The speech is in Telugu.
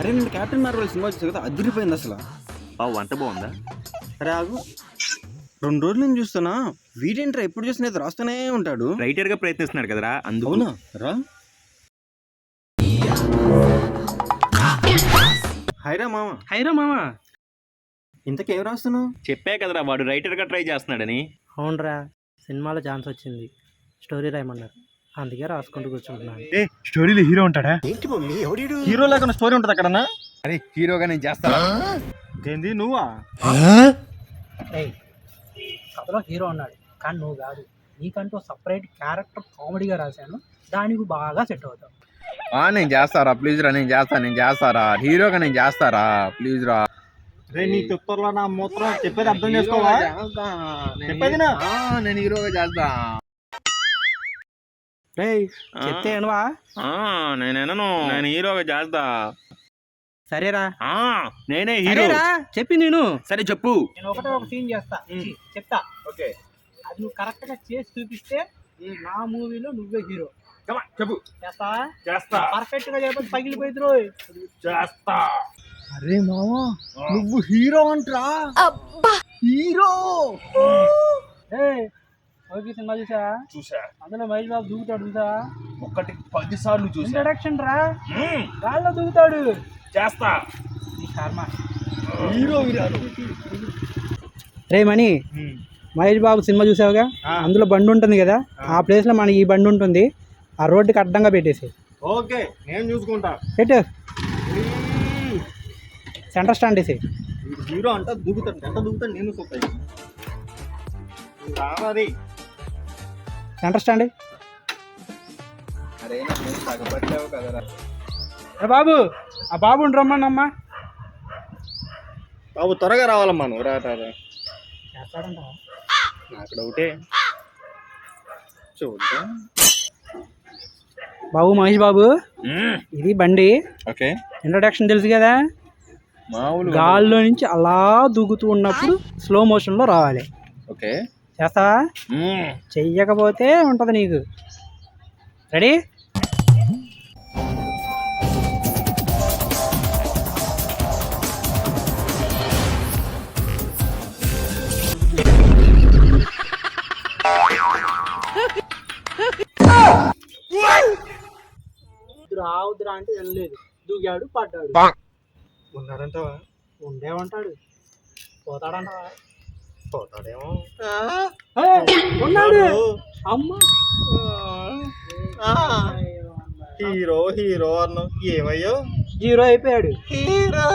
అరే నేను క్యాప్టెన్ మార్వెల్ సినిమా చూసా కదా, అదిరిపోయింది అసలు. వంట బాగుందా? అరే ఆగు, 2 రోజుల నుంచి చూస్తున్నా, వీడేంట్రా ఎప్పుడు చూసినా ఇది రాస్తూనే ఉంటాడు. రైటర్ గా ప్రయత్నిస్తున్నాడు కదరా, అందుకు. అవునా రా. హైరా మామ. హైరా మామ, ఇంతకేం రాస్తున్నావు? చెప్పే కదరా వాడు రైటర్ గా ట్రై చేస్తున్నాడని. అవునరా, సినిమాలో ఛాన్స్ వచ్చింది, స్టోరీ రాయమన్నారు, అందుకే రాసుకుంటూ కూర్చుంటున్నాను. స్టోరీలో హీరో ఉంటాడా? హీరో లేకుండా స్టోరీ ఉంటుంది అక్కడనా? అరే హీరోగా నేను చేస్తాను. ఏంది నువ్వా? ఏయ్, కథలో హీరో ఉన్నాడు కానీ నువ్వు కాదు, నీకంటూ సపరేట్ క్యారెక్టర్ కామెడీగా రాశాను, దానికి బాగా సెట్ అవుతావు. నేను చేస్తారా ప్లీజ్ రా, నేను చేస్తారా హీరోగా నేను చేస్తారా ప్లీజ్ రా. రే నీ తుత్తర్లో నా మూత్రం, చెప్పేది అర్థం చేసుకోవా? చెప్పేది నా? నేను హీరోగా చేస్తా. రేయ్ చెప్తే ఏనవా? నేను హీరోగా చేస్తా. సరేరా, నేనే హీరో. చెప్పి నేను సరే చెప్పు. నేను ఒక సీన్ చేస్తా, చెప్తా. ఓకే, అది నువ్వు కరెక్ట్ గా చేసి చూపిస్తే నా మూవీలో నువ్వే హీరో. చెప్పు. చేస్తా పర్ఫెక్ట్ గా చెప్పి పగిలిపోయింది రోయ్. చేస్తా. అరే మావా, నువ్వు హీరో అంటరా? హీరో. ఓకే, సినిమా చూసా. అందులో మహేష్ బాబు దూకుతాడు చూసా, 10 సార్లు చూసా. ఇంట్రడక్షన్ రా, గాల్లో దూకుతాడు. చేస్తా. హీరో రే మణి, మహేష్ బాబు సినిమా చూసావుగా, అందులో బండి ఉంటుంది కదా, ఆ ప్లేస్ లో మనకి ఈ బండి ఉంటుంది, ఆ రోడ్డుకి అడ్డంగా పెట్టేసి. ఓకే, నేను చూసుకుంటా. పెట్టు, సెంటర్ స్టాండ్ వేసి. హీరో అంట దూకుతాడు, ఎంత దూకుతాడు నేను చూస్తాయి. రావాలి సెంటర్ స్టాండ్. అరే నాకు తగ్గబట్టావు కదరా బాబు, ఆ బాబు రమ్మన్నమ్మా. బాబు త్వరగా రావాలమ్మా, నువ్వు రా. చేస్తాడంట అక్కడ ఒకటే చూద్దాం. బాబు మహేష్ బాబు, ఇది బండి. ఓకే, ఇంట్రడక్షన్ తెలుసు కదా, మామూలు గాల్లో నుంచి అలా దూకుతూ ఉన్నప్పుడు స్లో మోషన్ లో రావాలి. ఓకే, చేస్తావా? చెయ్యకపోతే ఉంటది నీకు. రెడీ? రావుద్రా అంటే వెళ్ళలేదు, దూకాడు, పడ్డాడు. ఉన్నాడంటావా? ఉండేమంటాడు, పోతాడంటావా? పోతాడేమో. ఉన్నాడు. అమ్మా, హీరో హీరో అన్నావు, ఏమయ్యో? జీరో అయిపోయాడు. హీరో